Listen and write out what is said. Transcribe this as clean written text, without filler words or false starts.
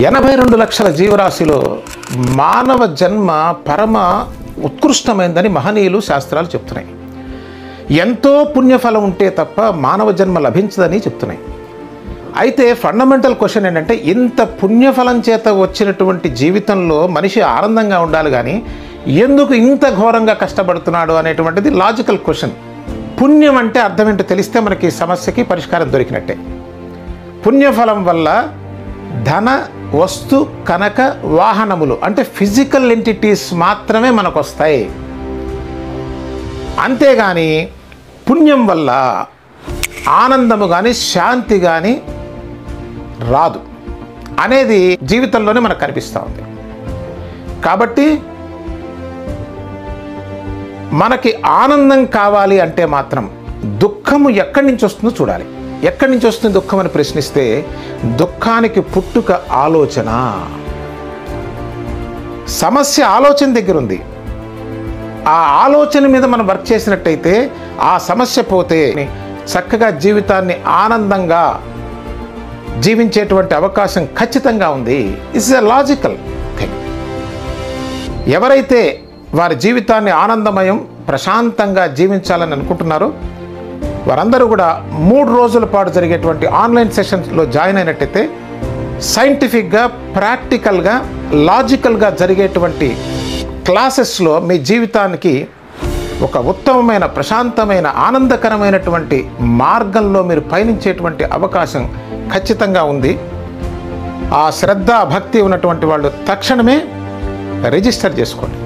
82 లక్షల జీవరాశిలో మానవ జన్మ పరమ ఉత్కృష్టమైందని మహనీయులు శాస్త్రాలు చెప్తున్నాయి. ఎంతో పుణ్యఫలం ఉంటే తప్ప మానవ జన్మ లభించదని చెప్తున్నాయి. అయితే ఫండమెంటల్ క్వశ్చన్ ఏంటంటే, ఇంత పుణ్యఫలం చేత వచ్చినటువంటి జీవితంలో మనిషి ఆనందంగా ఉండాలి కానీ ఎందుకు ఇంత ఘోరంగా కష్టపడుతున్నాడు అనేటువంటిది లాజికల్ క్వశ్చన్. పుణ్యం అంటే అర్థం ఏంటో తెలిస్తే మనకి సమస్యకి పరిష్కారం దొరికినట్టే. పుణ్యఫలం వల్ల ధన, వస్తు, కనక, వాహనములు అంటే ఫిజికల్ ఎంటిటీస్ మాత్రమే మనకు వస్తాయి. అంతేగాని పుణ్యం వల్ల ఆనందము కానీ శాంతి కానీ రాదు అనేది జీవితంలోనే మనకు కనిపిస్తూ ఉంది. కాబట్టి మనకి ఆనందం కావాలి అంటే మాత్రం దుఃఖము ఎక్కడి నుంచి వస్తుందో చూడాలి. ఎక్కడి నుంచి వస్తుంది దుఃఖం అని ప్రశ్నిస్తే, దుఃఖానికి పుట్టుక ఆలోచన. సమస్య ఆలోచన దగ్గర ఉంది. ఆ ఆలోచన మీద మనం వర్క్ చేసినట్టయితే ఆ సమస్య పోతే చక్కగా జీవితాన్ని ఆనందంగా జీవించేటువంటి అవకాశం ఖచ్చితంగా ఉంది. It's a logical thing. ఎవరైతే వారి జీవితాన్ని ఆనందమయం ప్రశాంతంగా జీవించాలని అనుకుంటున్నారో వారందరూ కూడా 3 రోజుల పాటు జరిగేటువంటి ఆన్లైన్ సెషన్స్లో జాయిన్ అయినట్టయితే సైంటిఫిక్గా, ప్రాక్టికల్గా, లాజికల్గా జరిగేటువంటి క్లాసెస్లో మీ జీవితానికి ఒక ఉత్తమమైన, ప్రశాంతమైన, ఆనందకరమైనటువంటి మార్గంలో మీరు పయనించేటువంటి అవకాశం ఖచ్చితంగా ఉంది. ఆ శ్రద్ధ, భక్తి ఉన్నటువంటి వాళ్ళు తక్షణమే రిజిస్టర్ చేసుకోండి.